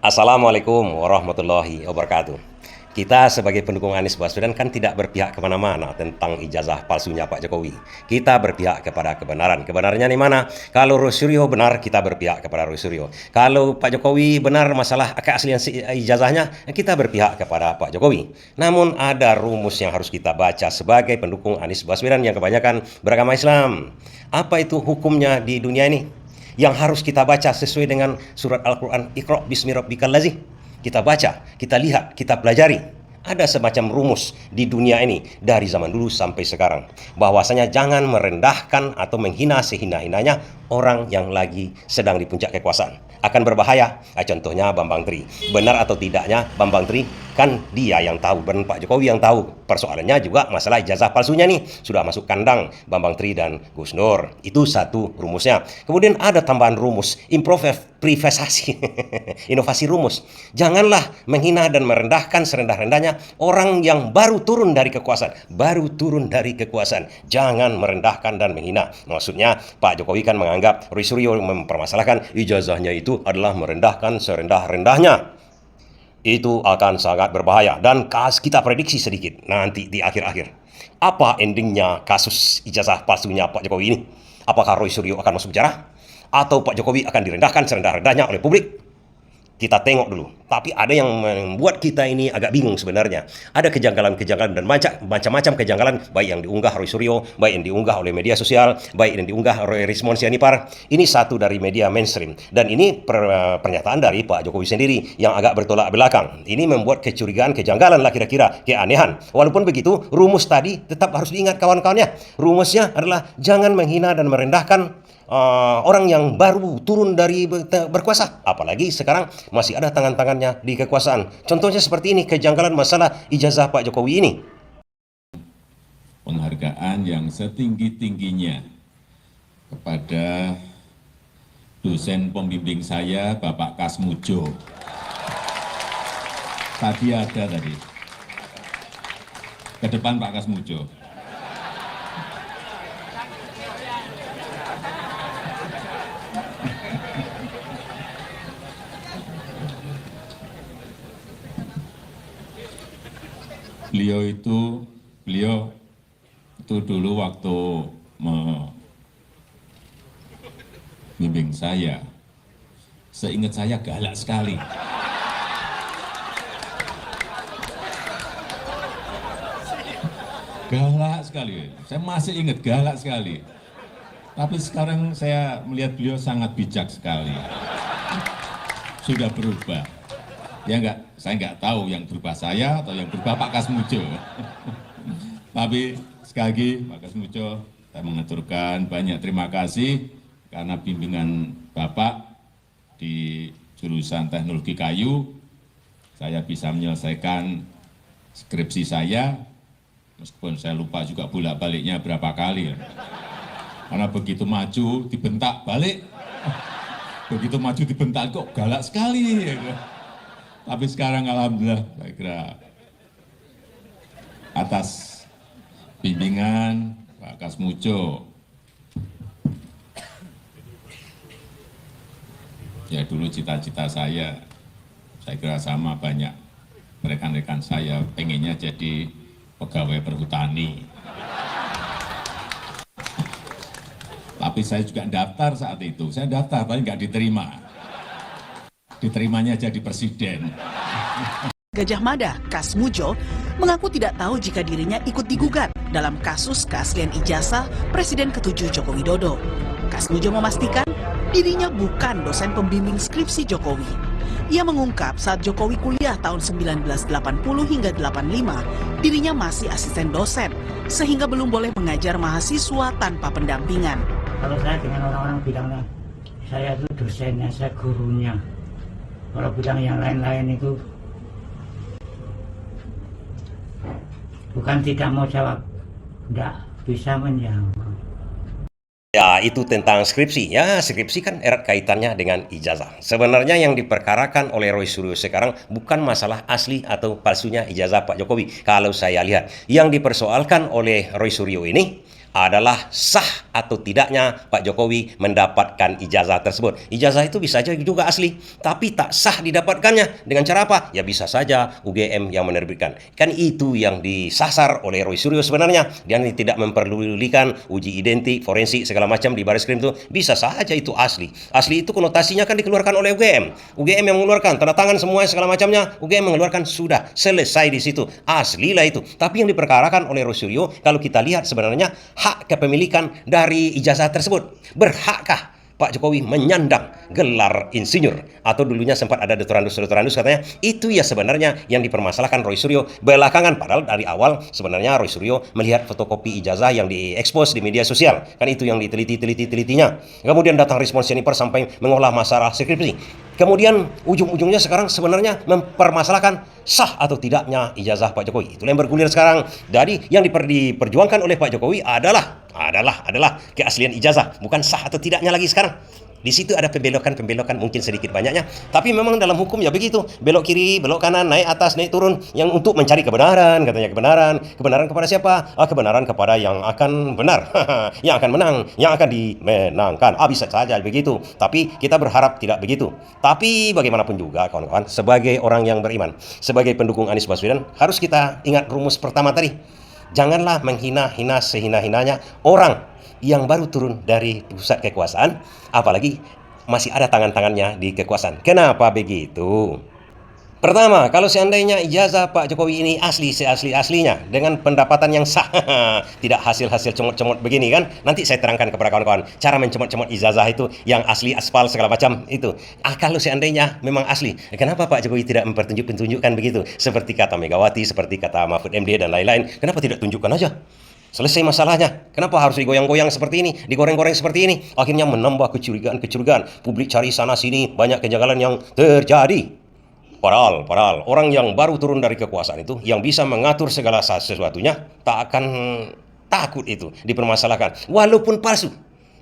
Assalamualaikum warahmatullahi wabarakatuh. Kita sebagai pendukung Anies Baswedan kan tidak berpihak kemana-mana tentang ijazah palsunya Pak Jokowi. Kita berpihak kepada kebenaran. Kebenarannya di mana? Kalau Roy Suryo benar, kita berpihak kepada Roy Suryo. Kalau Pak Jokowi benar masalah keaslian ijazahnya, kita berpihak kepada Pak Jokowi. Namun ada rumus yang harus kita baca sebagai pendukung Anies Baswedan yang kebanyakan beragama Islam. Apa itu hukumnya di dunia ini? Yang harus kita baca sesuai dengan surat Al-Quran, Iqra' bismi rabbikal ladzi. Kita baca, kita lihat, kita pelajari. Ada semacam rumus di dunia ini dari zaman dulu sampai sekarang, bahwasanya jangan merendahkan atau menghina sehina-hinanya orang yang lagi sedang di puncak kekuasaan. Akan berbahaya. Contohnya Bambang Tri. Benar atau tidaknya Bambang Tri, kan dia yang tahu, dan Pak Jokowi yang tahu. Persoalannya juga masalah ijazah palsunya nih. Sudah masuk kandang Bambang Tri dan Gus Nur. Itu satu rumusnya. Kemudian ada tambahan rumus, improvisasi, inovasi rumus. Janganlah menghina dan merendahkan serendah-rendahnya orang yang baru turun dari kekuasaan. Baru turun dari kekuasaan. Jangan merendahkan dan menghina. Maksudnya Pak Jokowi kan menganggap Roy Suryo mempermasalahkan ijazahnya itu adalah merendahkan serendah-rendahnya. Itu akan sangat berbahaya. Dan kita prediksi sedikit nanti di akhir-akhir. Apa endingnya kasus ijazah palsunya Pak Jokowi ini? Apakah Roy Suryo akan masuk penjara? Atau Pak Jokowi akan direndahkan serendah-rendahnya oleh publik? Kita tengok dulu. Tapi ada yang membuat kita ini agak bingung sebenarnya. Ada kejanggalan-kejanggalan dan macam-macam kejanggalan, baik yang diunggah Roy Suryo, baik yang diunggah oleh media sosial, baik yang diunggah oleh Rismon Sianipar. Ini satu dari media mainstream. Dan ini pernyataan dari Pak Jokowi sendiri yang agak bertolak belakang. Ini membuat kecurigaan, kejanggalan lah kira-kira, keanehan. Walaupun begitu, rumus tadi tetap harus diingat kawan-kawannya. Rumusnya adalah jangan menghina dan merendahkan orang yang baru turun dari berkuasa, apalagi sekarang masih ada tangan-tangannya di kekuasaan. Contohnya seperti ini, kejanggalan masalah ijazah Pak Jokowi ini. Penghargaan yang setinggi-tingginya kepada dosen pembimbing saya, Bapak Kasmujo. Tadi ada tadi. Ke depan Pak Kasmujo. Beliau itu dulu waktu membimbing saya, seingat saya galak sekali. Galak sekali, saya masih ingat galak sekali. Tapi sekarang saya melihat beliau sangat bijak sekali. Sudah berubah. Ya enggak, saya enggak tahu yang berubah saya atau yang berubah Pak Kasmujo. Tapi sekali lagi Pak Kasmujo, saya mengaturkan banyak terima kasih karena bimbingan Bapak di jurusan teknologi kayu, saya bisa menyelesaikan skripsi saya, meskipun saya lupa juga bolak-baliknya berapa kali. Karena begitu maju dibentak balik, begitu maju dibentak kok galak sekali. Tapi sekarang alhamdulillah saya kira atas bimbingan Pak Kasmujo, ya dulu cita-cita saya kira sama banyak rekan-rekan saya pengennya jadi pegawai perhutani. Tapi saya juga daftar saat itu, saya daftar tapi nggak diterima. Diterimanya jadi presiden. Gajah Mada, Kasmujo, mengaku tidak tahu jika dirinya ikut digugat dalam kasus keaslian ijazah Presiden ke-7 Joko Widodo. Kasmujo memastikan dirinya bukan dosen pembimbing skripsi Jokowi. Ia mengungkap saat Jokowi kuliah tahun 1980 hingga 85, dirinya masih asisten dosen, sehingga belum boleh mengajar mahasiswa tanpa pendampingan. Kalau saya dengan orang-orang bilangnya, saya itu dosennya, saya gurunya. Kalau bilang yang lain-lain itu bukan tidak mau jawab, tidak bisa menjawab. Ya, itu tentang skripsi. Ya, skripsi kan erat kaitannya dengan ijazah. Sebenarnya yang diperkarakan oleh Roy Suryo sekarang bukan masalah asli atau palsunya ijazah Pak Jokowi. Kalau saya lihat, yang dipersoalkan oleh Roy Suryo ini adalah sah atau tidaknya Pak Jokowi mendapatkan ijazah tersebut. Ijazah itu bisa saja juga asli, tapi tak sah didapatkannya. Dengan cara apa? Ya bisa saja UGM yang menerbitkan. Kan itu yang disasar oleh Roy Suryo sebenarnya. Dia tidak memperdulikan uji identik, forensik, segala macam di Baris Krim itu. Bisa saja itu asli. Asli itu konotasinya kan dikeluarkan oleh UGM. UGM yang mengeluarkan, tanda tangan semua segala macamnya, UGM mengeluarkan, sudah selesai di situ. Aslilah itu. Tapi yang diperkarakan oleh Roy Suryo, kalau kita lihat sebenarnya hak kepemilikan dari ijazah tersebut. Berhakkah Pak Jokowi menyandang gelar insinyur? Atau dulunya sempat ada detorandus katanya. Itu ya sebenarnya yang dipermasalahkan Roy Suryo belakangan. Padahal dari awal sebenarnya Roy Suryo melihat fotokopi ijazah yang diekspos di media sosial. Kan itu yang ditelitinya. Kemudian datang respons Jennifer sampai mengolah masalah skripsi. Kemudian ujung-ujungnya sekarang sebenarnya mempermasalahkan sah atau tidaknya ijazah Pak Jokowi. Itulah yang bergulir sekarang. Jadi yang diperjuangkan oleh Pak Jokowi adalah keaslian ijazah, bukan sah atau tidaknya lagi sekarang. Di situ ada pembelokan mungkin sedikit banyaknya, tapi memang dalam hukum ya begitu, belok kiri, belok kanan, naik atas, naik turun, yang untuk mencari kebenaran, katanya kebenaran kepada siapa? Kebenaran kepada yang akan benar, yang akan menang, yang akan dimenangkan. Bisa saja begitu, tapi kita berharap tidak begitu. Tapi bagaimanapun juga kawan-kawan, sebagai orang yang beriman, sebagai pendukung Anies Baswedan, harus kita ingat rumus pertama tadi. Janganlah menghina-hina sehina-hinanya orang yang baru turun dari pusat kekuasaan, apalagi masih ada tangan-tangannya di kekuasaan. Kenapa begitu? Pertama, kalau seandainya ijazah Pak Jokowi ini asli seasli-aslinya dengan pendapatan yang sah, tidak hasil-hasil comot-comot begini kan, nanti saya terangkan kepada kawan-kawan cara mencomot-comot ijazah itu yang asli, aspal segala macam itu. Kalau seandainya memang asli, kenapa Pak Jokowi tidak mempertunjukkan begitu? Seperti kata Megawati, seperti kata Mahfud MD dan lain-lain, kenapa tidak tunjukkan aja? Selesai masalahnya. Kenapa harus digoyang-goyang seperti ini, digoreng-goreng seperti ini? Akhirnya menambah kecurigaan. Publik cari sana sini, banyak kejanggalan yang terjadi. Padahal orang yang baru turun dari kekuasaan itu, yang bisa mengatur segala sesuatunya, tak akan takut itu dipermasalahkan. Walaupun palsu.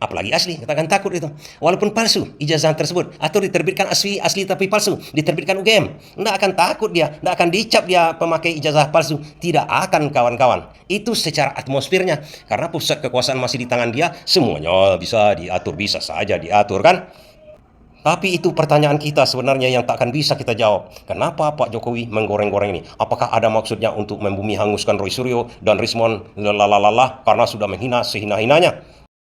Apalagi asli, kita akan takut itu. Walaupun palsu ijazah tersebut, atau diterbitkan asli tapi palsu, diterbitkan UGM, tidak akan takut dia, tidak akan dicap dia pemakai ijazah palsu. Tidak akan kawan-kawan. Itu secara atmosfernya, karena pusat kekuasaan masih di tangan dia, semuanya bisa diatur, bisa saja diatur kan. Tapi itu pertanyaan kita sebenarnya yang tak akan bisa kita jawab. Kenapa Pak Jokowi menggoreng-goreng ini? Apakah ada maksudnya untuk membumi hanguskan Roy Suryo dan Rismon karena sudah menghina sehina-hinanya?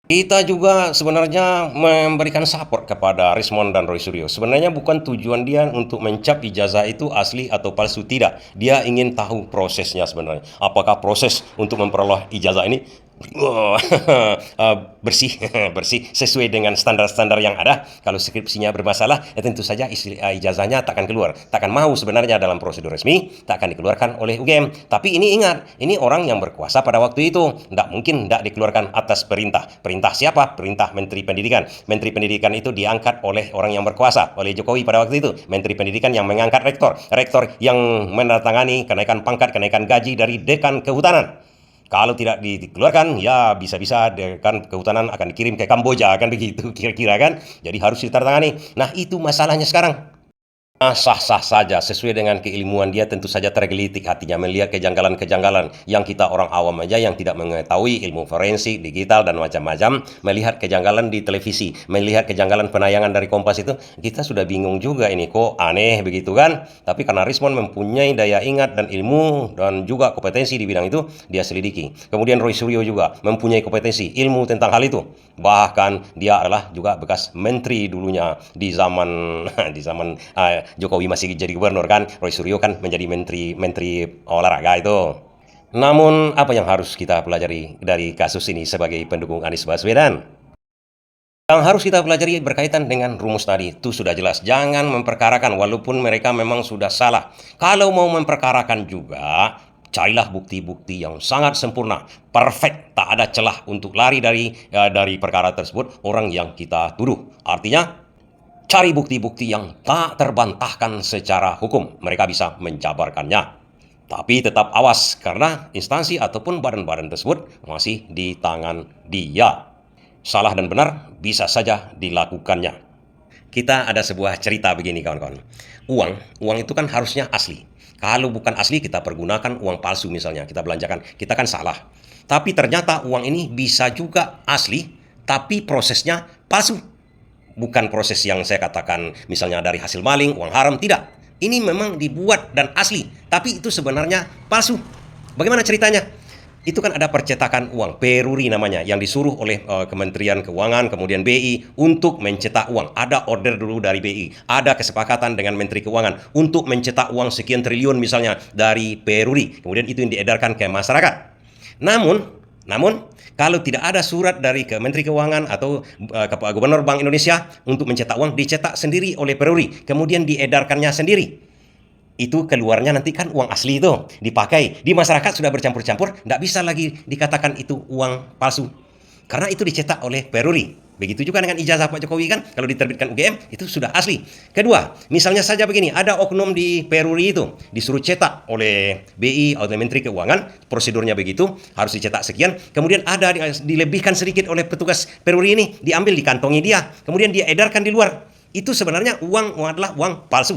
Kita juga sebenarnya memberikan support kepada Rismon dan Roy Suryo. Sebenarnya bukan tujuan dia untuk mencap ijazah itu asli atau palsu, tidak. Dia ingin tahu prosesnya sebenarnya. Apakah proses untuk memperoleh ijazah ini bersih sesuai dengan standar-standar yang ada. Kalau skripsinya bermasalah, ya tentu saja ijazahnya takkan keluar, takkan mau sebenarnya dalam prosedur resmi, tak akan dikeluarkan oleh UGM. Tapi ini ingat, ini orang yang berkuasa pada waktu itu, tidak mungkin tidak dikeluarkan atas perintah siapa? Perintah Menteri Pendidikan. Menteri Pendidikan itu diangkat oleh orang yang berkuasa, oleh Jokowi pada waktu itu. Menteri Pendidikan yang mengangkat rektor yang menandatangani kenaikan pangkat, kenaikan gaji dari dekan kehutanan. Kalau tidak dikeluarkan, ya bisa-bisa dekan kehutanan akan dikirim ke Kamboja, kan begitu kira-kira kan. Jadi harus ditandatangani. Nah, itu masalahnya sekarang. Sah-sah saja sesuai dengan keilmuan dia, tentu saja tergelitik hatinya melihat kejanggalan-kejanggalan yang kita orang awam aja yang tidak mengetahui ilmu forensik, digital dan macam-macam, melihat kejanggalan di televisi, melihat kejanggalan penayangan dari Kompas itu, kita sudah bingung juga ini kok aneh begitu kan. Tapi karena Rismon mempunyai daya ingat dan ilmu dan juga kompetensi di bidang itu, dia selidiki. Kemudian Roy Suryo juga mempunyai kompetensi, ilmu tentang hal itu. Bahkan dia adalah juga bekas menteri dulunya di zaman Jokowi masih jadi gubernur kan, Roy Suryo kan menjadi menteri olahraga itu. Namun apa yang harus kita pelajari dari kasus ini sebagai pendukung Anies Baswedan? Yang harus kita pelajari berkaitan dengan rumus tadi, itu sudah jelas. Jangan memperkarakan walaupun mereka memang sudah salah. Kalau mau memperkarakan juga, carilah bukti-bukti yang sangat sempurna, perfect, tak ada celah untuk lari dari perkara tersebut orang yang kita tuduh. Artinya, cari bukti-bukti yang tak terbantahkan secara hukum. Mereka bisa menjabarkannya. Tapi tetap awas, karena instansi ataupun badan-badan tersebut masih di tangan dia. Salah dan benar bisa saja dilakukannya. kita ada sebuah cerita begini kawan-kawan. Uang itu kan harusnya asli. Kalau bukan asli kita pergunakan uang palsu misalnya, kita belanjakan, kita kan salah. Tapi ternyata uang ini bisa juga asli, tapi prosesnya palsu. Bukan proses yang saya katakan misalnya dari hasil maling, uang haram, tidak. Ini memang dibuat dan asli, tapi itu sebenarnya palsu. Bagaimana ceritanya? Itu kan ada percetakan uang, peruri namanya, yang disuruh oleh Kementerian Keuangan, kemudian BI untuk mencetak uang. Ada order dulu dari BI, ada kesepakatan dengan Menteri Keuangan untuk mencetak uang sekian triliun misalnya dari peruri. Kemudian itu yang diedarkan ke masyarakat. Namun kalau tidak ada surat dari Menteri Keuangan atau Gubernur Bank Indonesia untuk mencetak uang, dicetak sendiri oleh peruri, kemudian diedarkannya sendiri. Itu keluarnya nanti kan uang asli itu dipakai di masyarakat, sudah bercampur-campur, tidak bisa lagi dikatakan itu uang palsu karena itu dicetak oleh peruri. Begitu juga dengan ijazah Pak Jokowi kan, kalau diterbitkan UGM itu sudah asli. Kedua, misalnya saja begini, ada oknum di peruri itu disuruh cetak oleh BI atau Menteri Keuangan, prosedurnya begitu, harus dicetak sekian, kemudian ada dilebihkan sedikit oleh petugas peruri ini, diambil, dikantongi dia, kemudian dia edarkan di luar. Itu sebenarnya uang adalah uang palsu.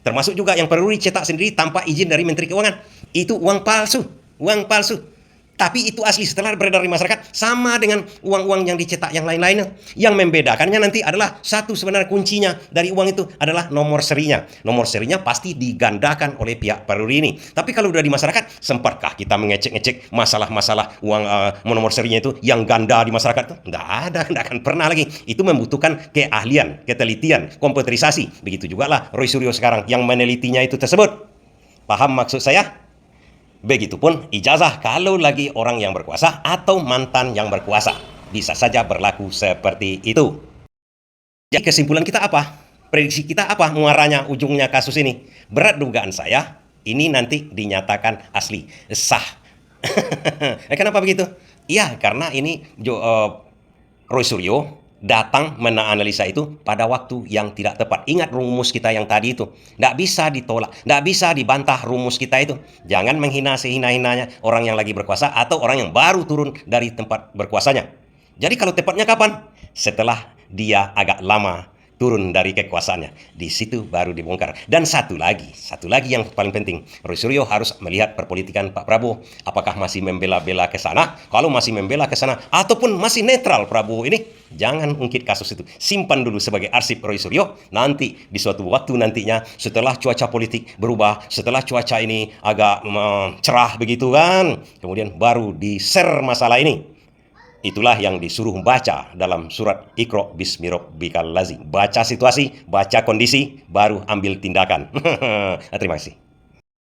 Termasuk juga yang peruri cetak sendiri tanpa izin dari Menteri Keuangan. Itu uang palsu, uang palsu. Tapi itu asli setelah beredar di masyarakat, sama dengan uang-uang yang dicetak yang lain-lainnya. Yang membedakannya nanti adalah satu, sebenarnya kuncinya dari uang itu adalah nomor serinya. Nomor serinya pasti digandakan oleh pihak peruri ini. Tapi kalau sudah di masyarakat, sempatkah kita mengecek-ngecek masalah-masalah uang nomor serinya itu yang ganda di masyarakat itu? Tidak ada, tidak akan pernah lagi. Itu membutuhkan keahlian, ketelitian, komputerisasi. Begitu juga lah Roy Suryo sekarang yang menelitinya itu tersebut. Paham maksud saya? Begitupun ijazah kalau lagi orang yang berkuasa atau mantan yang berkuasa. Bisa saja berlaku seperti itu. Jadi kesimpulan kita apa? Prediksi kita apa muaranya, ujungnya kasus ini? Berat dugaan saya, ini nanti dinyatakan asli, sah. Kenapa begitu? Iya, karena ini Roy Suryo datang menganalisa itu pada waktu yang tidak tepat. Ingat rumus kita yang tadi itu. Tidak bisa ditolak, tidak bisa dibantah rumus kita itu. Jangan menghina sehina-hinanya orang yang lagi berkuasa atau orang yang baru turun dari tempat berkuasanya. Jadi kalau tepatnya kapan? Setelah dia agak lama turun dari kekuasaannya. Di situ baru dibongkar. Dan satu lagi yang paling penting. Roy Suryo harus melihat perpolitikan Pak Prabowo. Apakah masih membela-bela ke sana? Kalau masih membela ke sana ataupun masih netral Prabowo ini, jangan ungkit kasus itu. Simpan dulu sebagai arsip Roy Suryo. Nanti di suatu waktu nantinya setelah cuaca politik berubah, setelah cuaca ini agak cerah begitu kan, kemudian baru di-share masalah ini. Itulah yang disuruh baca dalam surat Iqra bismi rabbikal ladzi. Baca situasi, baca kondisi, baru ambil tindakan. Terima kasih.